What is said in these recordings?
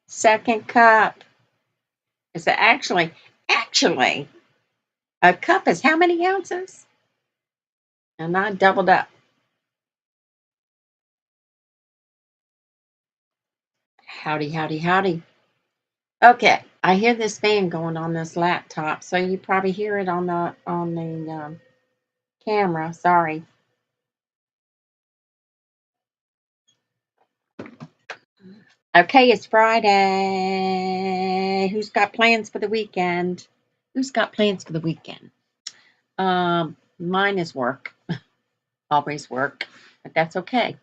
Second cup is actually, a cup is how many ounces? And I doubled up. Howdy, howdy, howdy. Okay, I hear this fan going on this laptop, so you probably hear it on the camera. Sorry. Okay, it's Friday. Who's got plans for the weekend? Who's got plans for the weekend? Mine is work. Always work, but that's okay.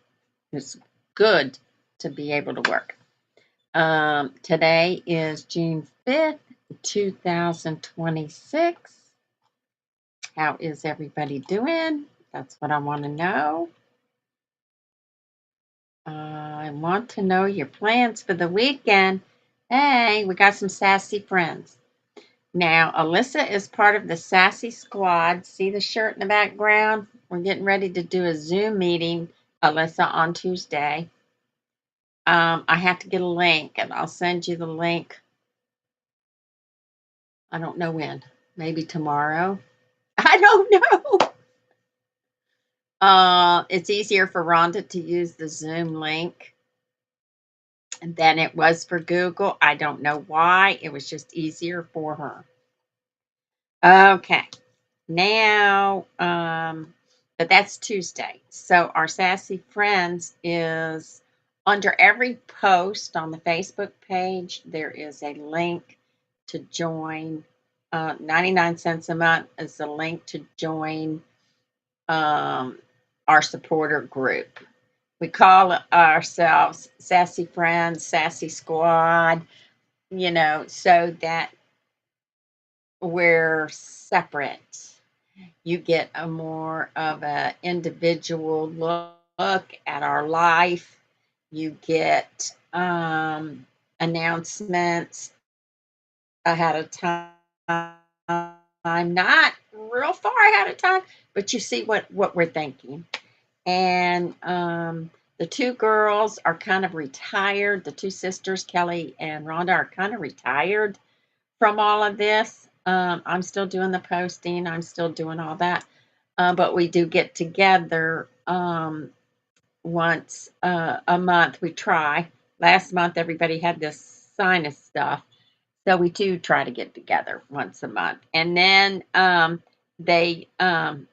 It's good to be able to work. Today is June 5th, 2026. How is everybody doing? That's what I want to know. I want to know your plans for the weekend. Hey, we got some sassy friends. Now, Alyssa is part of the Sassy Squad. See the shirt in the background? We're getting ready to do a Zoom meeting, Alyssa, on Tuesday. I have to get a link, and I'll send you the link. I don't know when. Maybe tomorrow. I don't know. It's easier for Rhonda to use the Zoom link than it was for Google. I don't know why. It was just easier for her. Okay. Now, but that's Tuesday. So our Sassy Friends is under every post on the Facebook page, there is a link to join. 99 cents a month is the link to join um, our supporter group. We call ourselves Sassy Friends, Sassy Squad, so that we're separate. You get a more of an individual look at our life. You get announcements ahead of time, not real far ahead of time, but you see what we're thinking. And the two girls are kind of retired. The two sisters, Kelly and Rhonda, are kind of retired from all of this. I'm still doing the posting. I'm still doing all that. But we do get together once a month. We try. Last month, everybody had this sinus stuff. So we do try to get together once a month. And then they um,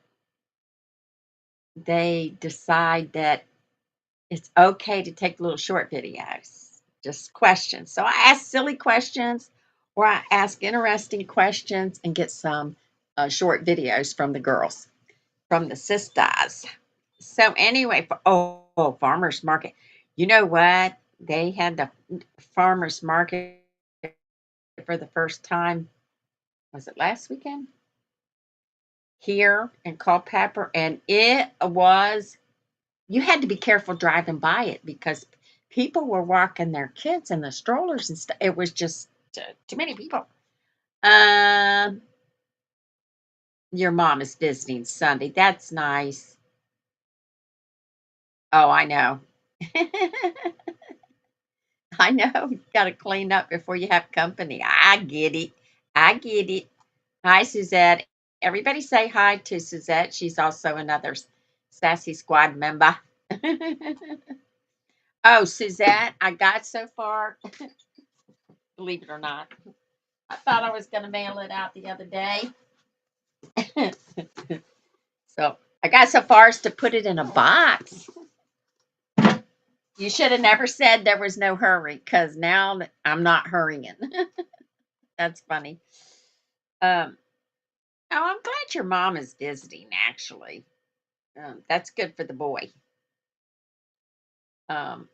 they decide that it's okay to take little short videos, just questions. So I ask silly questions or I ask interesting questions and get some short videos from the girls, from the sisters. So anyway, farmers market. You know what? They had the farmers market for the first time. Was it last weekend? Here in Culpeper, and it was, you had to be careful driving by it because people were walking their kids in the strollers and stuff. It was just too many people. Um, your mom is visiting Sunday. That's nice. Oh, I know. I know. You got to clean up before you have company. I get it. I get it. Hi, Suzette. Everybody say hi to Suzette. She's also another Sassy Squad member. Oh, Suzette, I got so far, believe it or not. I thought I was going to mail it out the other day. So I got so far as to put it in a box. You should have never said there was no hurry because now I'm not hurrying. That's funny. Um, oh, I'm glad your mom is visiting, actually. That's good for the boy. Um,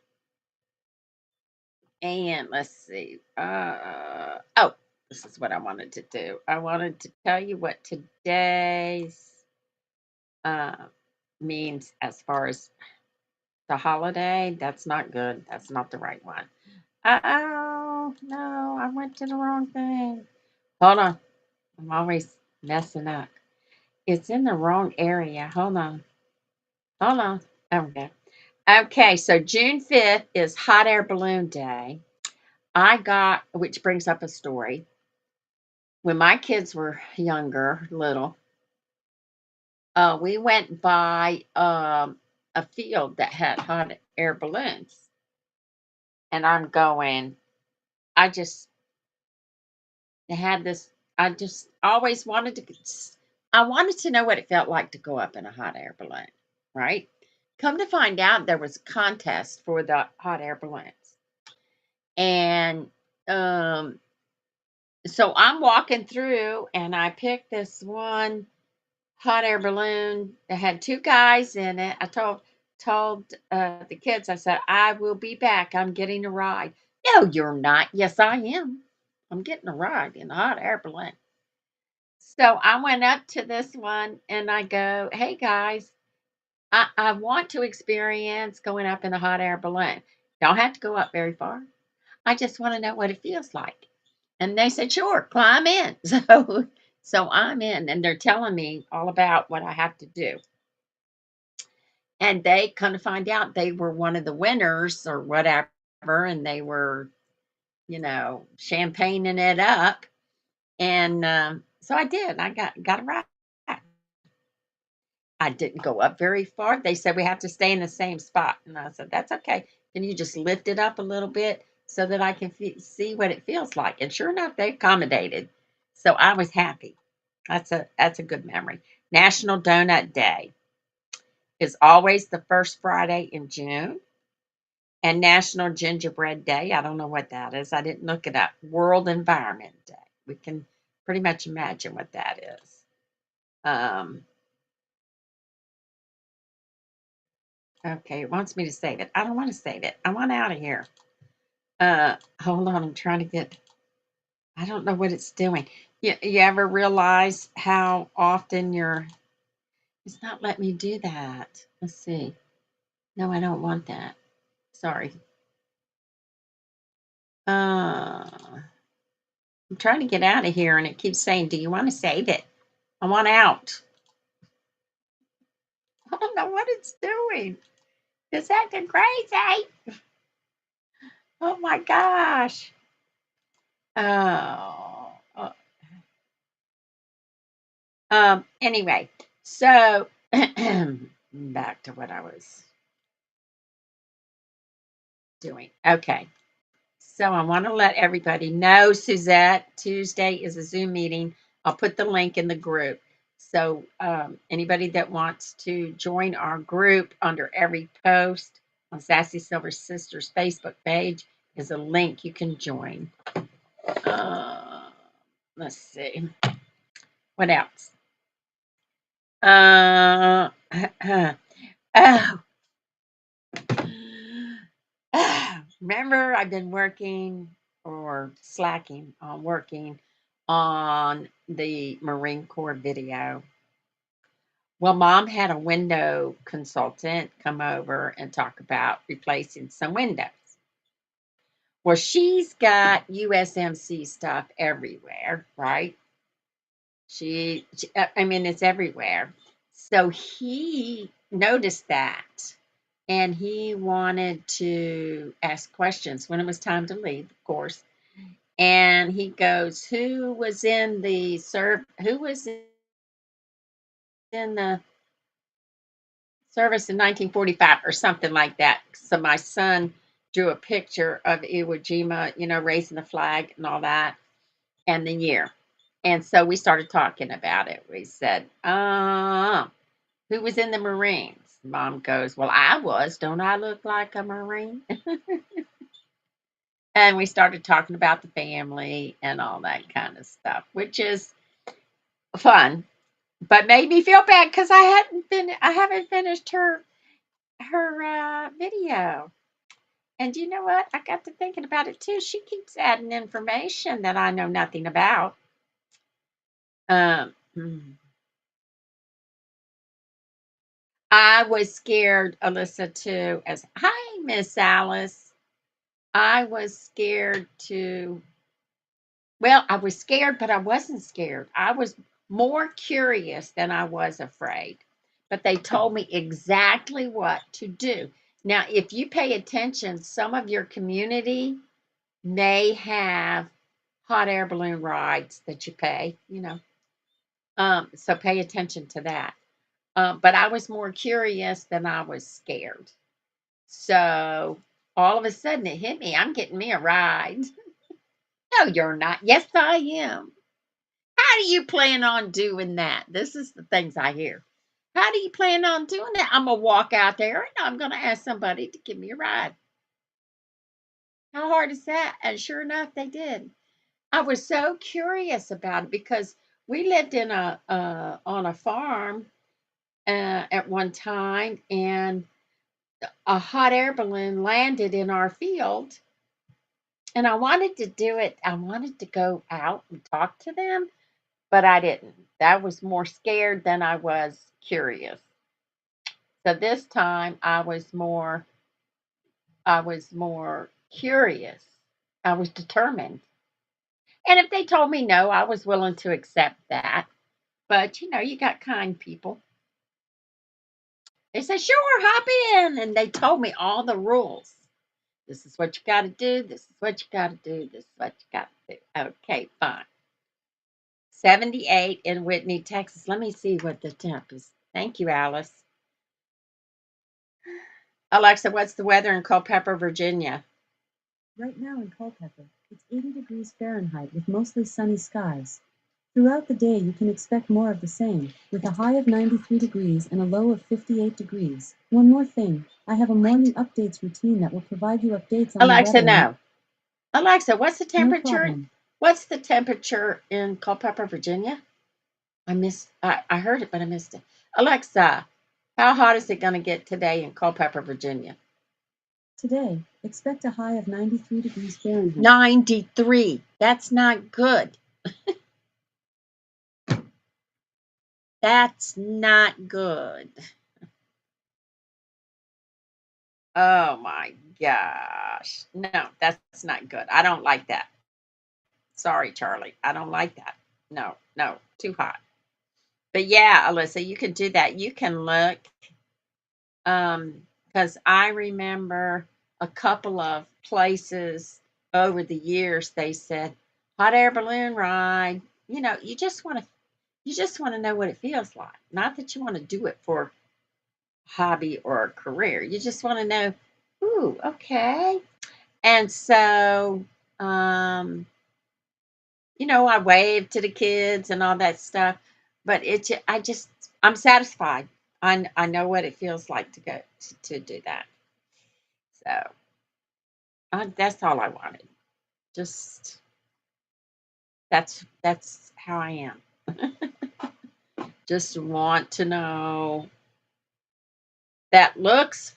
and let's see. Oh, this is what I wanted to do. I wanted to tell you what today's uh, means as far as the holiday. That's not good. That's not the right one. Oh, no, I went to the wrong thing. Hold on. I'm always messing up. It's in the wrong area. Hold on. Hold on. Okay. Okay, so June 5th is Hot Air Balloon Day. which brings up a story. When my kids were younger, little, we went by a field that had hot air balloons. And I'm going, I just had this, I just always wanted I wanted to know what it felt like to go up in a hot air balloon, right? Come to find out, there was a contest for the hot air balloons. And so I'm walking through and I picked this one hot air balloon that had two guys in it. I told the kids, I said, I will be back. I'm getting a ride. No, you're not. Yes, I am. I'm getting a ride in a hot air balloon. So I went up to this one and I go, hey guys, I want to experience going up in a hot air balloon. Don't have to go up very far. I just want to know what it feels like. And they said, sure, climb in. So I'm in and they're telling me all about what I have to do. And they come to find out they were one of the winners or whatever, and they were, champagneing it up. And so I did. I got a ride. I didn't go up very far. They said we have to stay in the same spot, and I said that's okay. Can you just lift it up a little bit so that I can see what it feels like? And sure enough, they accommodated. So I was happy. That's a good memory. National Donut Day is always the first Friday in June. And National Gingerbread Day, I don't know what that is. I didn't look it up. World Environment Day. We can pretty much imagine what that is. Um, okay, it wants me to save it. I don't want to save it. I want out of here. Hold on. I'm trying to get, I don't know what it's doing. You ever realize how often it's not letting me do that. Let's see. No, I don't want that. Sorry. I'm trying to get out of here and it keeps saying, do you want to save it? I want out. I don't know what it's doing. It's acting crazy. Oh my gosh. Oh. Anyway, so back to what I was doing. Okay. So I want to let everybody know, Suzette, Tuesday is a Zoom meeting. I'll put the link in the group. So anybody that wants to join our group, under every post on Sassy Silver Sisters Facebook page is a link you can join. Uh, let's see. What else? Oh, remember, I've been working or slacking on working on the Marine Corps video. Well, mom had a window consultant come over and talk about replacing some windows. Well, she's got USMC stuff everywhere, right? I mean, it's everywhere. So he noticed that and he wanted to ask questions when it was time to leave, of course. And he goes, who was in the service in 1945 or something like that? So my son drew a picture of Iwo Jima, raising the flag and all that, and the year. And so we started talking about it. We said, who was in the Marines? Mom goes, well, I was. Don't I look like a Marine? And we started talking about the family and all that kind of stuff, which is fun, but made me feel bad because I haven't finished her video. And you know what? I got to thinking about it too. She keeps adding information that I know nothing about. Hmm. I was scared, Alyssa, too. As hi, Miss Alice. I was scared to. Well, I was scared, but I wasn't scared. I was more curious than I was afraid. But they told me exactly what to do. Now, if you pay attention, some of your community may have hot air balloon rides that you pay. So pay attention to that. But I was more curious than I was scared. So all of a sudden it hit me. I'm getting me a ride. No, you're not. Yes, I am. How do you plan on doing that? This is the things I hear. How do you plan on doing that? I'm going to walk out there and I'm going to ask somebody to give me a ride. How hard is that? And sure enough, they did. I was so curious about it because we lived in a on a farm at one time, and a hot air balloon landed in our field, and I wanted to do it. I wanted to go out and talk to them, but I didn't. I was more scared than I was curious. So this time I was more curious. I was determined. And if they told me no, I was willing to accept that. But you got kind people. They said, sure, hop in. And they told me all the rules. This is what you got to do. This is what you got to do. This is what you got to do. Okay, fine. 78 in Whitney, Texas. Let me see what the temp is. Thank you, Alice. Alexa, what's the weather in Culpeper, Virginia? Right now in Culpeper, it's 80 degrees Fahrenheit with mostly sunny skies. Throughout the day, you can expect more of the same, with a high of 93 degrees and a low of 58 degrees. One more thing, I have a morning updates routine that will provide you updates on the Alexa, weather. no. Alexa, what's the No temperature? problem. What's the temperature in Culpeper, Virginia? I heard it, but I missed it. Alexa, how hot is it going to get today in Culpeper, Virginia? Today, expect a high of 93 degrees Fahrenheit. 93. That's not good. That's not good. Oh my gosh. No, that's not good. I don't like that. Sorry, Charlie. I don't like that. No, no, too hot. But yeah, Alyssa, you can do that. You can look, because I remember a couple of places over the years they said hot air balloon ride. You just want to know what it feels like. Not that you want to do it for a hobby or a career. You just want to know, ooh, okay. And so, um, I wave to the kids and all that stuff, but I'm satisfied. I know what it feels like to go to do that. So that's all I wanted. Just that's how I am. Just want to know that looks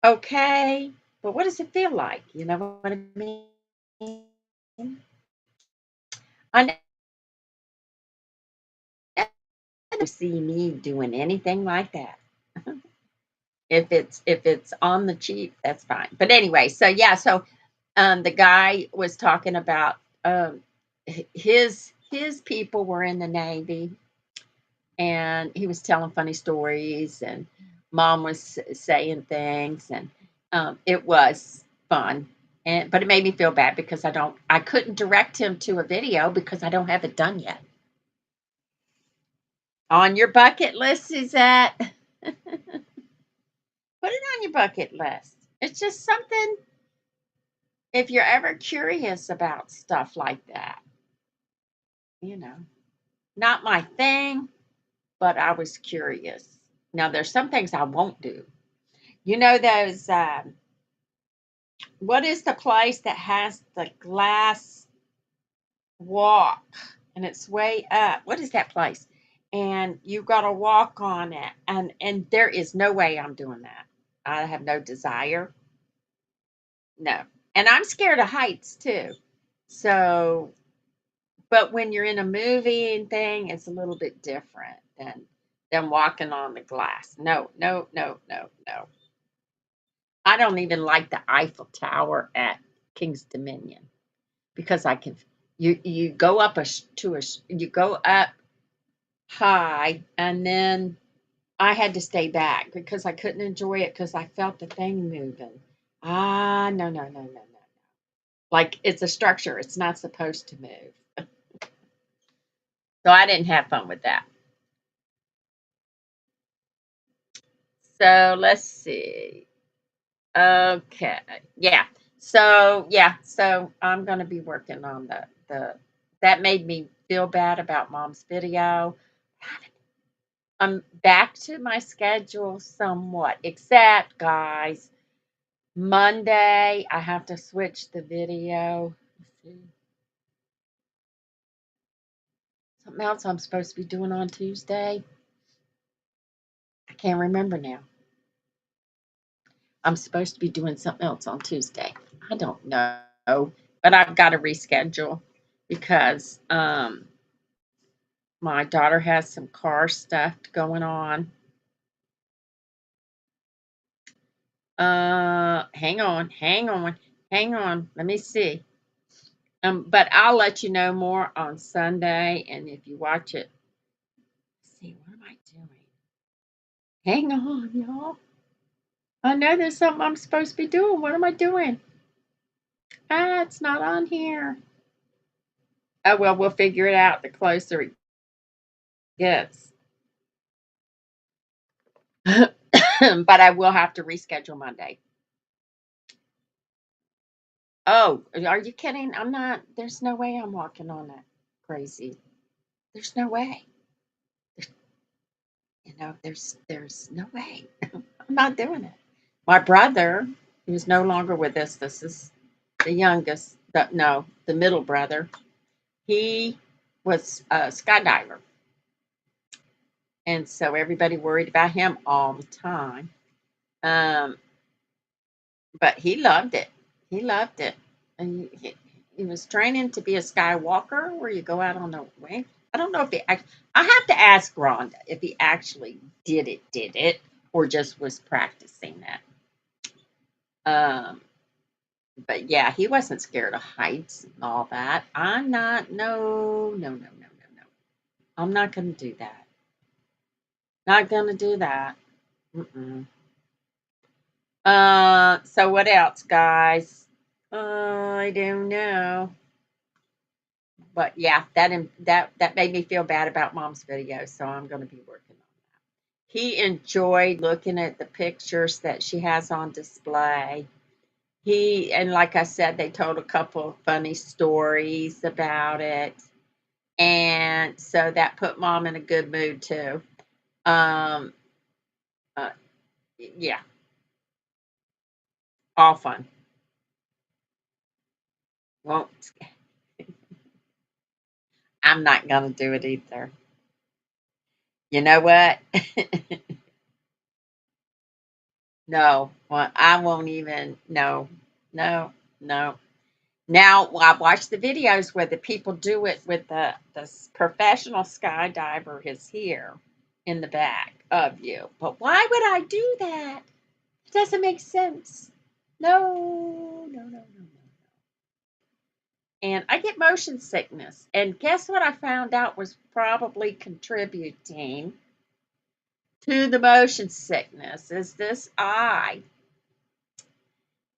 okay, but what does it feel like? You know what I mean? I never see me doing anything like that. If it's on the cheap, that's fine. But anyway, so yeah, so the guy was talking about his people were in the Navy, and he was telling funny stories, and mom was saying things, and it was fun. But it made me feel bad because I couldn't direct him to a video because I don't have it done yet. On your bucket list, Suzette. Put it on your bucket list. It's just something, if you're ever curious about stuff like that, you know, not my thing, but I was curious. Now, there's some things I won't do. Those, what is the place that has the glass walk and it's way up? What is that place? And you got to walk on it. And there is no way I'm doing that. I have no desire. No. And I'm scared of heights too. So, but when you're in a movie and thing, it's a little bit different than walking on the glass. No, no, no, no, no. I don't even like the Eiffel Tower at King's Dominion because I can. You go up you go up high, and then I had to stay back because I couldn't enjoy it because I felt the thing moving. Ah, no, no, no, no, no. Like it's a structure, it's not supposed to move. So I didn't have fun with that. So let's see. Okay. Yeah. So I'm gonna be working on the that made me feel bad about mom's video. I'm back to my schedule somewhat, except guys, Monday I have to switch the video. Let's see. Something else I'm supposed to be doing on Tuesday. I can't remember now. I'm supposed to be doing something else on Tuesday. I don't know, but I've got to reschedule because my daughter has some car stuff going on. Hang on. Let me see. But I'll let you know more on Sunday, and if you watch it, let's see, what am I doing? Hang on, y'all. I know there's something I'm supposed to be doing. What am I doing? Ah, it's not on here. Oh well, we'll figure it out the closer it gets. But I will have to reschedule Monday. Oh, are you kidding? I'm not. There's no way I'm walking on that crazy. There's no way. There's no way. I'm not doing it. My brother, who's no longer with us, this is the youngest, no, the middle brother. He was a skydiver, and so everybody worried about him all the time. Um, but he loved it. He loved it, and he was training to be a skywalker, where you go out on the wing. I don't know if he. I have to ask Rhonda if he actually did it, or just was practicing it. Um, but yeah, he wasn't scared of heights and all that. I'm not. No, no, no, no, no, no. I'm not going to do that. Not going to do that. Mm-mm. So what else, guys? I don't know. But yeah, that made me feel bad about mom's video, so I'm going to be working on that. He enjoyed looking at the pictures that she has on display. He and like I said, they told a couple of funny stories about it, and so that put mom in a good mood too. Um, uh, yeah, all fun. Won't I'm not going to do it either. You know what? No, well, I won't even. No, no, no. Now I watch the videos where the people do it with the professional skydiver is here in the back of you. But why would I do that? It doesn't make sense. No, no, no, no, no. And I get motion sickness. And guess what I found out was probably contributing to the motion sickness is this eye.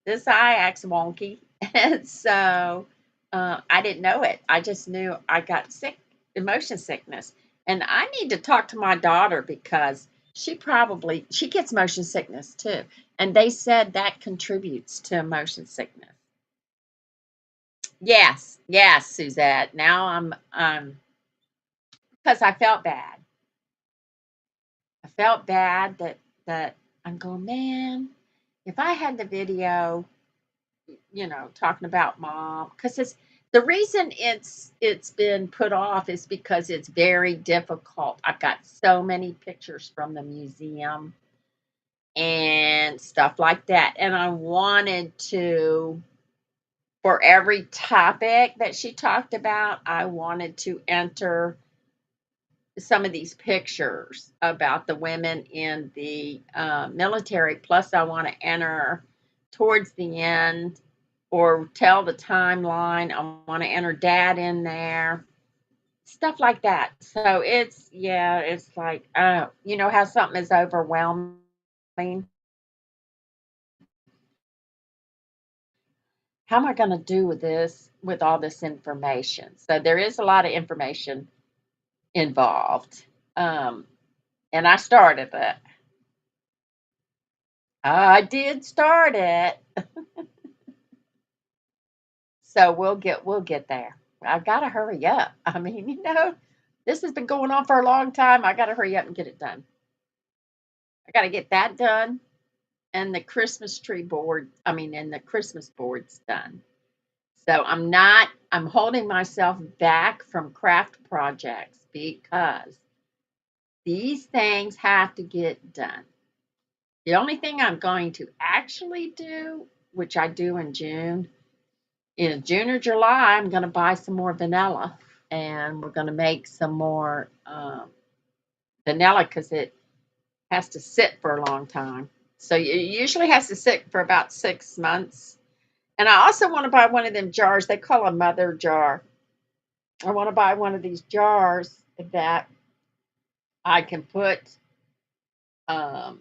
This eye acts wonky. And so I didn't know it. I just knew I got sick, motion sickness. And I need to talk to my daughter because she gets motion sickness too. And they said that contributes to motion sickness. Yes, Suzette. Now I'm because I felt bad. I felt bad that I'm going, man, if I had the video, talking about mom, because it's the reason it's been put off is because it's very difficult. I've got so many pictures from the museum and stuff like that, and I wanted to, for every topic that she talked about, I wanted to enter some of these pictures about the women in the military. Plus, I want to enter towards the end or tell the timeline. I want to enter dad in there, stuff like that. So it's like, you know how something is overwhelming. how am I going to do with this, with all this information? So there is a lot of information involved. Um, and I started it. I did start it. So we'll get there. I've got to hurry up. I mean, this has been going on for a long time. I got to hurry up and get it done. I got to get that done and the Christmas tree board, and the Christmas board's done. So I'm holding myself back from craft projects because these things have to get done. The only thing I'm going to actually do, which I do in June or July, I'm going to buy some more vanilla and we're going to make some more vanilla because it has to sit for a long time. So it usually has to sit for about 6 months. And I also want to buy one of them jars. They call a mother jar. I want to buy one of these jars that I can put. Um,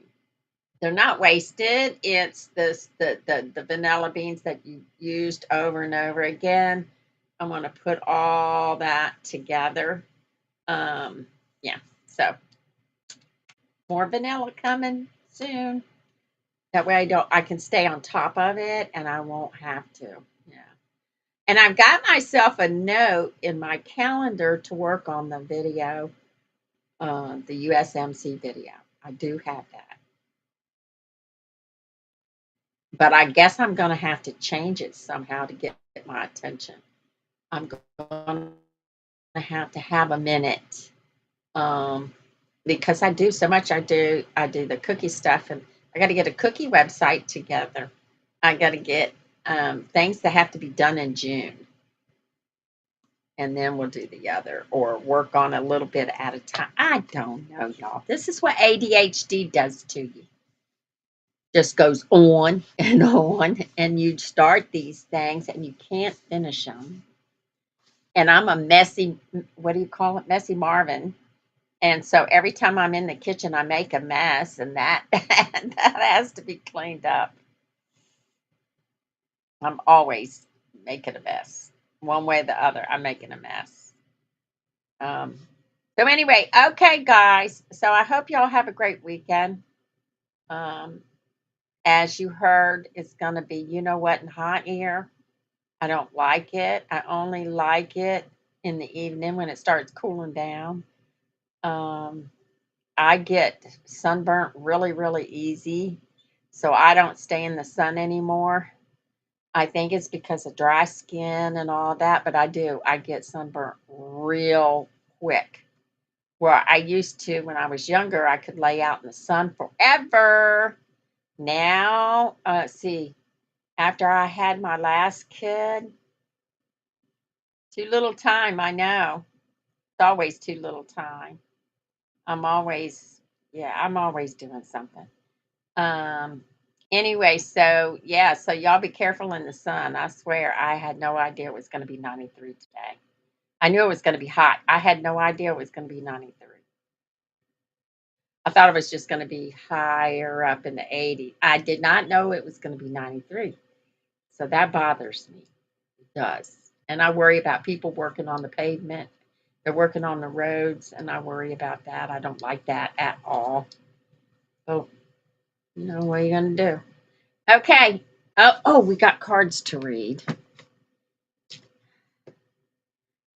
they're not wasted. It's the vanilla beans that you used over and over again. I want to put all that together. Um, yeah. So more vanilla coming soon. That way I can stay on top of it and I won't have to. Yeah. And I've got myself a note in my calendar to work on the video, the USMC video. I do have that. But I guess I'm going to have to change it somehow to get my attention. I'm going to have a minute, um, because I do so much. I do the cookie stuff, and I got to get a cookie website together. I got to get things that have to be done in June, and then we'll do the other or work on a little bit at a time. I don't know, y'all. This is what ADHD does to you. Just goes on and on, and you start these things and you can't finish them. And I'm a messy, what do you call it? Messy Marvin. And so every time I'm in the kitchen, I make a mess, and that that has to be cleaned up. I'm always making a mess, one way or the other. I'm making a mess. Um, so anyway, okay, guys. So I hope y'all have a great weekend. Um, as you heard, it's gonna be what and hot here. I don't like it. I only like it in the evening when it starts cooling down. Um, I get sunburnt really, really easy, so I don't stay in the sun anymore. I think it's because of dry skin and all that, but I do. I get sunburnt real quick. Where I used to, when I was younger, I could lay out in the sun forever. Now, see, after I had my last kid, too little time, I know. It's always too little time. I'm always, yeah, I'm always doing something. Um, anyway, so yeah, so y'all be careful in the sun. I swear I had no idea it was going to be 93 today. I knew it was going to be hot. I had no idea it was going to be 93. I thought it was just going to be higher up in the 80s. I did not know it was going to be 93. So that bothers me. It does. And I worry about people working on the pavement. They're working on the roads, and I worry about that. I don't like that at all. Oh, what are you going to do? Okay. Oh, we got cards to read.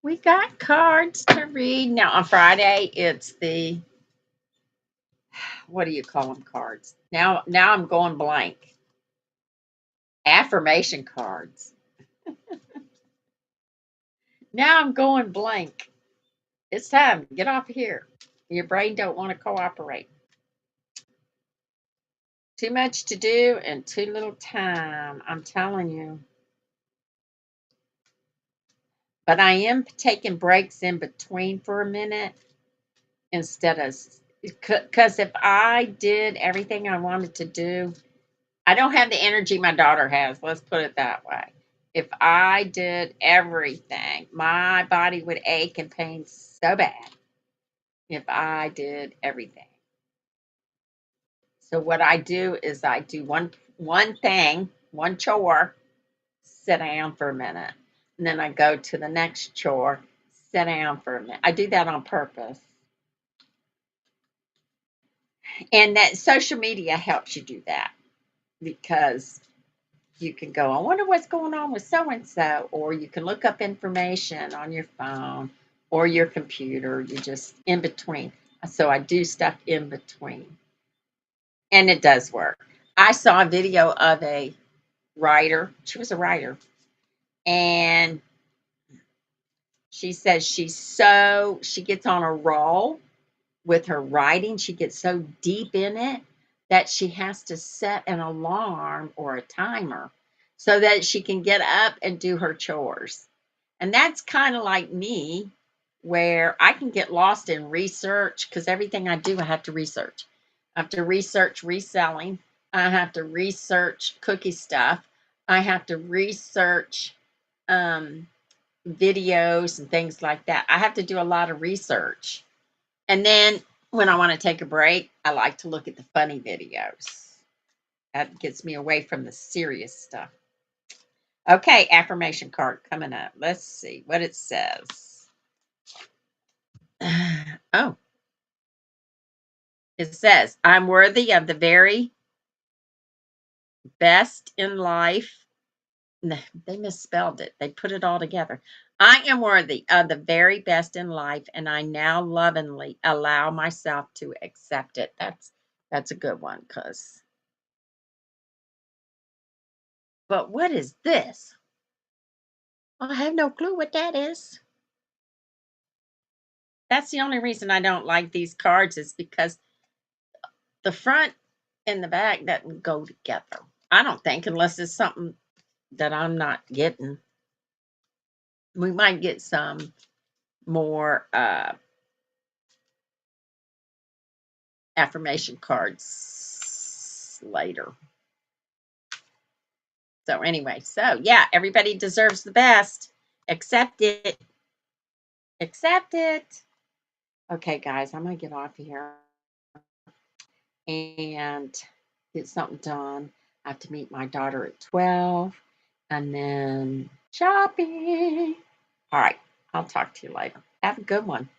We got cards to read. Now, on Friday, it's the, what do you call them, cards? Now I'm going blank. Affirmation cards. Now I'm going blank. It's time. Get off of here. Your brain don't want to cooperate. Too much to do and too little time. I'm telling you. But I am taking breaks in between for a minute instead of, because if I did everything I wanted to do, I don't have the energy my daughter has. Let's put it that way. If I did everything, my body would ache and pain so bad if I did everything. So what I do is I do one thing, one chore, sit down for a minute. And then I go to the next chore, sit down for a minute. I do that on purpose. And that social media helps you do that because you can go, I wonder what's going on with so and so, or you can look up information on your phone or your computer. You just in between. So I do stuff in between, and it does work. I saw a video of a writer. She was a writer, and she says she gets on a roll with her writing. She gets so deep in it that she has to set an alarm or a timer so that she can get up and do her chores. And that's kind of like me, where I can get lost in research because everything I do, I have to research. I have to research reselling. I have to research cookie stuff. I have to research um, videos and things like that. I have to do a lot of research. And then when I want to take a break, I like to look at the funny videos. That gets me away from the serious stuff. Okay, affirmation card coming up. Let's see what it says. Oh, it says, I'm worthy of the very best in life. No, they misspelled it. They put it all together. I am worthy of the very best in life, and I now lovingly allow myself to accept it. That's a good one, cause. But what is this? I have no clue what that is. That's the only reason I don't like these cards is because the front and the back doesn't go together. I don't think, unless it's something that I'm not getting. We might get some more affirmation cards later. So, anyway, so yeah, everybody deserves the best. Accept it. Accept it. Okay, guys, I'm going to get off here and get something done. I have to meet my daughter at 12 and then shopping. All right, I'll talk to you later. Have a good one.